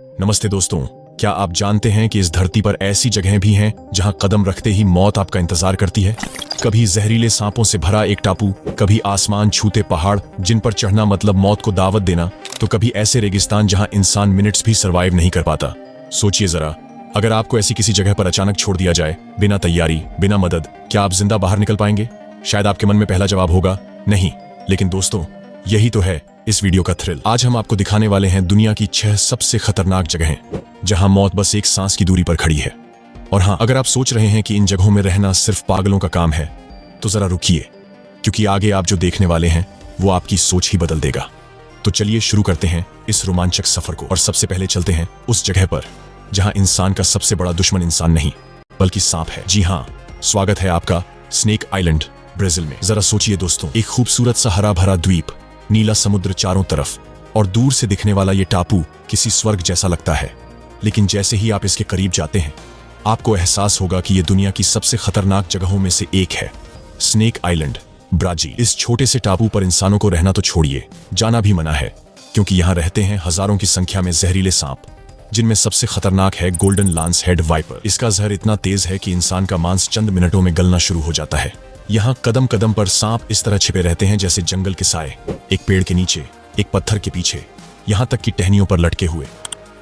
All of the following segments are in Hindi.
नमस्ते दोस्तों, क्या आप जानते हैं कि इस धरती पर ऐसी जगहें भी हैं जहां कदम रखते ही मौत आपका इंतजार करती है। कभी जहरीले सांपों से भरा एक टापू, कभी आसमान छूते पहाड़ जिन पर चढ़ना मतलब मौत को दावत देना, तो कभी ऐसे रेगिस्तान जहां इंसान मिनट्स भी सरवाइव नहीं कर पाता। सोचिए जरा, अगर आपको ऐसी किसी जगह पर अचानक छोड़ दिया जाए, बिना तैयारी, बिना मदद, क्या आप जिंदा बाहर निकल पाएंगे? शायद आपके मन में पहला जवाब होगा नहीं। लेकिन दोस्तों, यही तो है इस वीडियो का थ्रिल। आज हम आपको दिखाने वाले हैं दुनिया की 6 सबसे खतरनाक जगहें जहां मौत बस एक सांस की दूरी पर खड़ी है। और हाँ, अगर आप सोच रहे हैं कि इन जगहों में रहना सिर्फ पागलों का काम है, तो जरा रुकिए, क्योंकि आगे आप जो देखने वाले हैं वो आपकी सोच ही बदल देगा। तो चलिए शुरू करते हैं इस रोमांचक सफर को। और सबसे पहले चलते हैं उस जगह पर जहां इंसान का सबसे बड़ा दुश्मन इंसान नहीं बल्कि सांप है। जी हाँ, स्वागत है आपका स्नेक आइलैंड, ब्राजील में। जरा सोचिए दोस्तों, एक खूबसूरत सा हरा भरा द्वीप, नीला समुद्र चारों तरफ और दूर से दिखने वाला ये टापू किसी स्वर्ग जैसा लगता है। लेकिन जैसे ही आप इसके करीब जाते हैं, आपको एहसास होगा कि ये दुनिया की सबसे खतरनाक जगहों में से एक है। Snake island, Brazil. इस छोटे से टापू पर इंसानों को रहना तो छोड़िए, जाना भी मना है, क्योंकि यहाँ रहते हैं हजारों की संख्या में जहरीले सांप, जिनमें सबसे खतरनाक है गोल्डन लांस हेड वाइपर। इसका जहर इतना तेज है कि इंसान का मांस चंद मिनटों में गलना शुरू हो जाता है। यहाँ कदम कदम पर सांप इस तरह छिपे रहते हैं जैसे जंगल के साए, एक पेड़ के नीचे, एक पत्थर के पीछे, यहाँ तक कि टहनियों पर लटके हुए।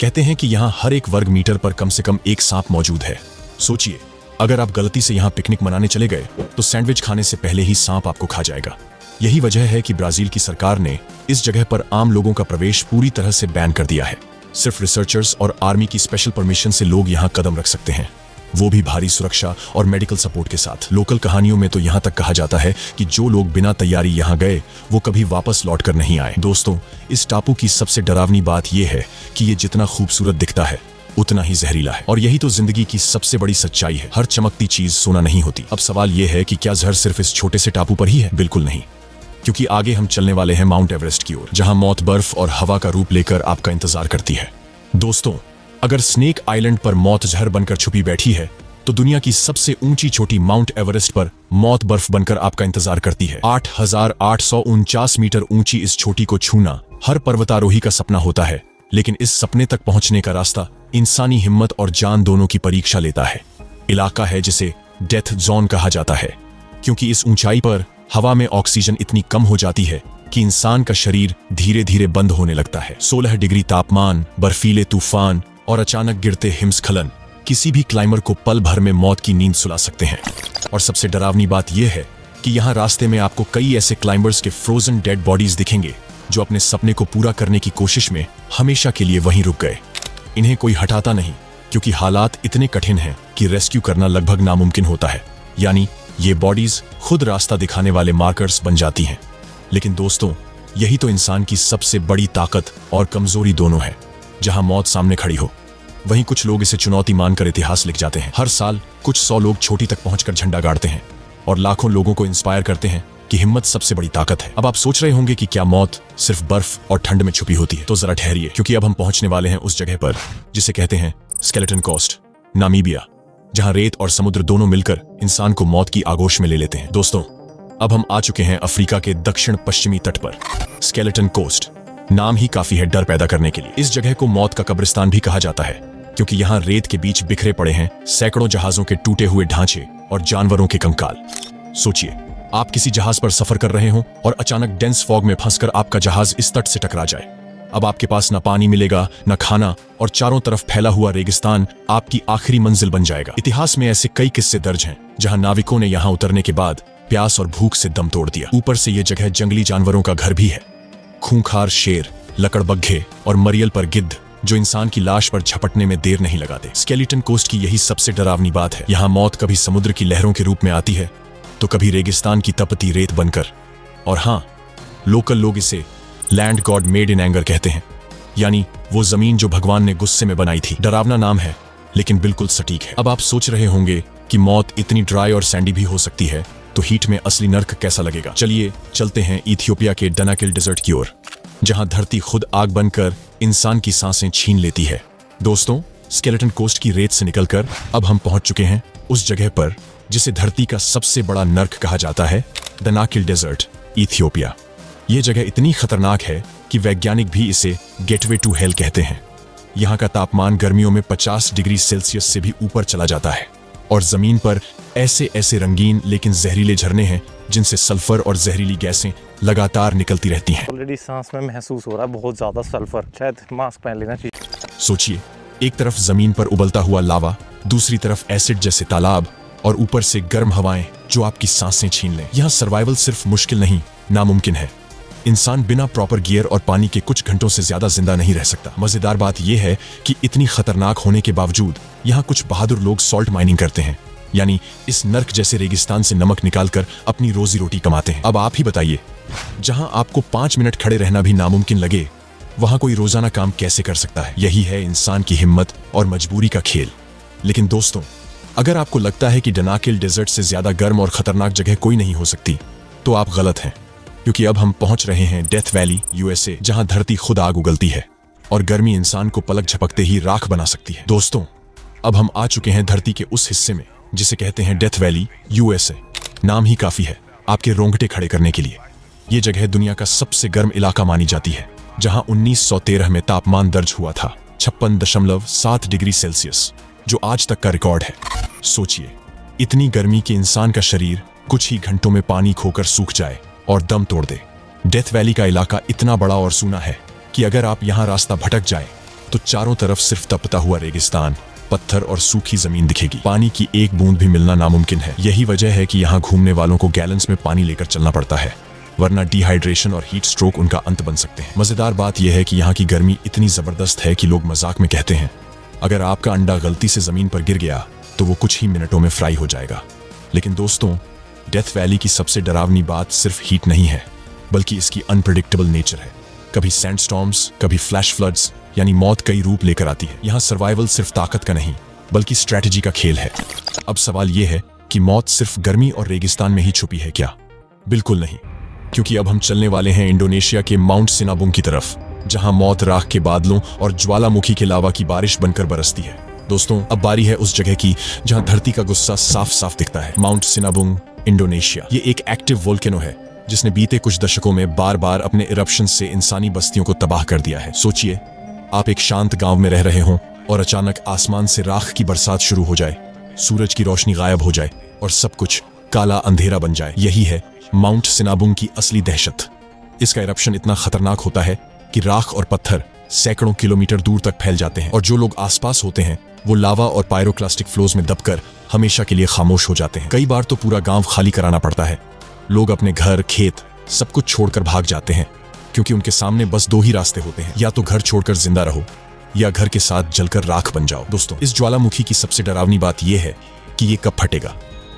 कहते हैं कि यहाँ हर एक वर्ग मीटर पर कम से कम एक सांप मौजूद है। सोचिए, अगर आप गलती से यहाँ पिकनिक मनाने चले गए तो सैंडविच खाने से पहले ही सांप आपको खा जाएगा। यही वजह है कि ब्राजील की सरकार ने इस जगह पर आम लोगों का प्रवेश पूरी तरह से बैन कर दिया है। सिर्फ रिसर्चर्स और आर्मी की स्पेशल परमिशन से लोग यहाँ कदम रख सकते हैं, वो भी भारी सुरक्षा और मेडिकल सपोर्ट के साथ। लोकल कहानियों में तो यहाँ तक कहा जाता है कि जो लोग बिना तैयारी यहाँ गए वो कभी वापस लौट कर नहीं आए। दोस्तों, इस टापू की सबसे डरावनी बात यह है कि ये जितना खूबसूरत दिखता है उतना ही जहरीला है। और यही तो जिंदगी की सबसे बड़ी सच्चाई है, हर चमकती चीज सोना नहीं होती। अब सवाल यह है कि क्या जहर सिर्फ इस छोटे से टापू पर ही है? बिल्कुल नहीं, क्योंकि आगे हम चलने वाले हैं माउंट एवरेस्ट की ओर, जहां मौत बर्फ और हवा का रूप लेकर आपका इंतजार करती है। दोस्तों, अगर स्नेक आइलैंड पर मौत जहर बनकर छुपी बैठी है, तो दुनिया की सबसे ऊंची चोटी माउंट एवरेस्ट पर मौत बर्फ बनकर आपका इंतजार करती है। 8,849 मीटर ऊंची इस चोटी को छूना हर पर्वतारोही का सपना होता है, लेकिन इस सपने तक पहुंचने का रास्ता इंसानी हिम्मत और जान दोनों की परीक्षा लेता है। इलाका है जिसे डेथ जोन कहा जाता है, क्योंकि इस ऊंचाई पर हवा में ऑक्सीजन इतनी कम हो जाती है कि इंसान का शरीर धीरे धीरे बंद होने लगता है। 16 डिग्री तापमान, बर्फीले तूफान और अचानक गिरते हिमस्खलन किसी भी क्लाइंबर को पल भर में मौत की नींद सुला सकते हैं। और सबसे डरावनी बात यह है कि यहाँ रास्ते में आपको कई ऐसे क्लाइंबर्स के फ्रोजन डेड बॉडीज दिखेंगे जो अपने सपने को पूरा करने की कोशिश में हमेशा के लिए वहीं रुक गए। इन्हें कोई हटाता नहीं, क्योंकि हालात इतने कठिन हैं कि रेस्क्यू करना लगभग नामुमकिन होता है। यानी ये बॉडीज खुद रास्ता दिखाने वाले मार्कर्स बन जाती हैं। लेकिन दोस्तों, यही तो इंसान की सबसे बड़ी ताकत और कमजोरी दोनों है। जहां मौत सामने खड़ी हो, वहीं कुछ लोग इसे चुनौती मानकर इतिहास लिख जाते हैं। हर साल कुछ 100 लोग चोटी तक पहुंचकर झंडा गाड़ते हैं और लाखों लोगों को इंस्पायर करते हैं कि हिम्मत सबसे बड़ी ताकत है। अब आप सोच रहे होंगे कि क्या मौत सिर्फ बर्फ और ठंड में छुपी होती है? तो जरा ठहरिए, क्योंकि अब हम पहुंचने वाले हैं उस जगह पर जिसे कहते हैं स्केलेटन कोस्ट, नामीबिया, जहां रेत और समुद्र दोनों मिलकर इंसान को मौत की आगोश में ले लेते हैं। दोस्तों, अब हम आ चुके हैं अफ्रीका के दक्षिण पश्चिमी तट पर। स्केलेटन कोस्ट नाम ही काफी है डर पैदा करने के लिए। इस जगह को मौत का कब्रिस्तान भी कहा जाता है, क्योंकि यहाँ रेत के बीच बिखरे पड़े हैं सैकड़ों जहाजों के टूटे हुए ढांचे और जानवरों के कंकाल। सोचिए, आप किसी जहाज पर सफर कर रहे हो और अचानक डेंस फॉग में फंसकर आपका जहाज इस तट से टकरा जाए। अब आपके पास न पानी मिलेगा, न खाना, और चारों तरफ फैला हुआ रेगिस्तान आपकी आखिरी मंजिल बन जाएगा। इतिहास में ऐसे कई किस्से दर्ज हैं जहां नाविकों ने यहाँ उतरने के बाद प्यास और भूख से दम तोड़ दिया। ऊपर से यह जगह जंगली जानवरों का घर भी है। खूंखार शेर, लकड़बग्घे और मरियल पर गिद्ध जो इंसान की लाश पर झपटने में देर नहीं लगाते। स्केलेटन कोस्ट की यही सबसे डरावनी बात है। यहाँ मौत कभी समुद्र की लहरों के रूप में आती है, तो कभी रेगिस्तान की तपती रेत बनकर। और हाँ, लोकल लोग इसे land God made in anger कहते हैं, यानी वो जमीन जो भगवान ने गुस्से में बनाई थी। डरावना नाम है, लेकिन बिल्कुल सटीक है। अब आप सोच रहे होंगे कि मौत इतनी ड्राई और सैंडी भी हो सकती है, तो हीट में असली नर्क कैसा लगेगा? चलिए चलते हैं इथियोपिया के डनाकिल डेजर्ट की ओर, जहां धरती खुद आग बनकर इंसान की सांसें छीन लेती है। दोस्तों, स्केलेटन कोस्ट की रेत से निकलकर अब हम पहुंच चुके हैं उस जगह पर जिसे धरती का सबसे बड़ा नर्क कहा जाता है, डनाकिल डेजर्ट, इथियोपिया। ये जगह इतनी खतरनाक है कि वैज्ञानिक भी इसे गेटवे टू हेल कहते हैं। यहाँ का तापमान गर्मियों में 50 डिग्री सेल्सियस से भी ऊपर चला जाता है और जमीन पर ऐसे ऐसे रंगीन लेकिन जहरीले झरने हैं जिनसे सल्फर और जहरीली गैसें लगातार निकलती रहती हैं। ऑलरेडी सांस में महसूस हो रहा है बहुत ज्यादा सल्फर, शायद मास्क पहन लेना चाहिए। सोचिए, एक तरफ जमीन पर उबलता हुआ लावा, दूसरी तरफ एसिड जैसे तालाब और ऊपर से गर्म हवाएं जो आपकी सांसें छीन लें। यहाँ सर्वाइवल सिर्फ मुश्किल नहीं, नामुमकिन है। इंसान बिना प्रॉपर गियर और पानी के कुछ घंटों से ज्यादा जिंदा नहीं रह सकता। मजेदार बात यह है कि इतनी खतरनाक होने के बावजूद यहाँ कुछ बहादुर लोग सॉल्ट माइनिंग करते हैं, यानी इस नर्क जैसे रेगिस्तान से नमक निकालकर अपनी रोजी रोटी कमाते हैं। अब आप ही बताइए, जहां आपको 5 मिनट खड़े रहना भी नामुमकिन लगे, वहां कोई रोजाना काम कैसे कर सकता है? यही है इंसान की हिम्मत और मजबूरी का खेल। लेकिन दोस्तों, अगर आपको लगता है कि डनाकिल डेजर्ट से ज्यादा गर्म और खतरनाक जगह कोई नहीं हो सकती, तो आप गलत हैं, क्योंकि अब हम पहुंच रहे हैं डेथ वैली, यूएसए, जहां धरती खुद आग उगलती है और गर्मी इंसान को पलक झपकते ही राख बना सकती है। दोस्तों, अब हम आ चुके हैं धरती के उस हिस्से में जिसे कहते हैं डेथ वैली, यूएसए। नाम ही काफी है आपके रोंगटे खड़े करने के लिए। ये जगह दुनिया का सबसे गर्म इलाका मानी जाती है, जहां 1913 में तापमान दर्ज हुआ था 56.7 डिग्री सेल्सियस, जो आज तक का रिकॉर्ड है। सोचिए, इतनी गर्मी कि इंसान का शरीर कुछ ही घंटों में पानी खोकर सूख जाए और दम तोड़ दे। डेथ वैली का इलाका इतना बड़ा और सूना है कि अगर आप यहाँ रास्ता भटक जाए तो चारों तरफ सिर्फ तपता हुआ रेगिस्तान, पत्थर और सूखी जमीन दिखेगी। पानी की एक बूंद भी मिलना नामुमकिन है। यही वजह है कि यहाँ घूमने वालों को गैलन्स में पानी लेकर चलना पड़ता है, वरना डिहाइड्रेशन और हीट स्ट्रोक उनका अंत बन सकते हैं। मजेदार बात यह है कि यहाँ की गर्मी इतनी जबरदस्त है कि लोग मजाक में कहते हैं, अगर आपका अंडा गलती से जमीन पर गिर गया तो वो कुछ ही मिनटों में फ्राई हो जाएगा। लेकिन दोस्तों, डेथ वैली की सबसे डरावनी बात सिर्फ हीट नहीं है, बल्कि इसकी अनप्रेडिक्टेबल नेचर है। कभी सैंडस्टॉर्म्स, कभी फ्लैश फ्लड्स, यानी मौत कई रूप लेकर आती है। यहाँ सर्वाइवल सिर्फ ताकत का नहीं, बल्कि स्ट्रैटेजी का खेल है। अब सवाल यह है कि मौत सिर्फ गर्मी और रेगिस्तान में ही छुपी है क्या? बिल्कुल नहीं, क्योंकि अब हम चलने वाले हैं इंडोनेशिया के माउंट सिनाबुंग की तरफ, जहां मौत राख के बादलों और ज्वालामुखी के लावा की बारिश बनकर बरसती है। दोस्तों, अब बारी है उस जगह की जहां धरती का गुस्सा साफ साफ दिखता है। Mount Sinabung, Indonesia. ये एक एक्टिव वोल्केनो है जिसने बीते कुछ दशकों में बार बार अपने इरप्शन से इंसानी बस्तियों को तबाह कर दिया है। सोचिए, आप एक शांत गांव में रह रहे हों और अचानक आसमान से राख की बरसात शुरू हो जाए, सूरज की रोशनी गायब हो जाए और सब कुछ काला अंधेरा बन जाए। यही है माउंट सिनाबुंग की असली दहशत। इसका इरप्शन इतना खतरनाक होता है कि राख और पत्थर सैकड़ों किलोमीटर दूर तक फैल जाते हैं और जो लोग आसपास होते हैं वो लावा और पायरोक्लास्टिक फ्लोज में दबकर हमेशा के लिए खामोश हो जाते हैं। कई बार तो पूरा गांव खाली कराना पड़ता है। लोग अपने घर, खेत, सब कुछ छोड़कर भाग जाते हैं, क्योंकि उनके सामने बस 2 ही रास्ते होते हैं, या तो घर छोड़कर जिंदा रहो या घर के साथ जलकर राख बन जाओ। दोस्तों, इस ज्वालामुखी की सबसे डरावनी बात यह है कि ये कब फटेगा,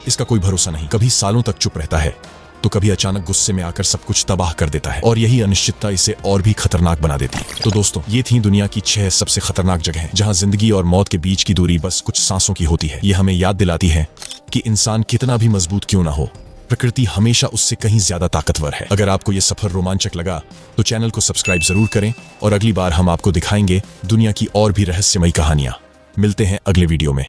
इसका कोई भरोसा नहीं। कभी सालों तक चुप रहता है तो कभी अचानक गुस्से में आकर सब कुछ तबाह कर देता है, और यही अनिश्चितता इसे और भी खतरनाक बना देती है। तो दोस्तों, ये थी दुनिया की 6 सबसे खतरनाक जगहें जहां जिंदगी और मौत के बीच की दूरी बस कुछ सांसों की होती है। ये हमें याद दिलाती है कि इंसान कितना भी मजबूत क्यों ना हो, प्रकृति हमेशा उससे कहीं ज्यादा ताकतवर है। अगर आपको ये सफर रोमांचक लगा तो चैनल को सब्सक्राइब जरूर करें, और अगली बार हम आपको दिखाएंगे दुनिया की और भी रहस्यमयी कहानियां। मिलते हैं अगले वीडियो में।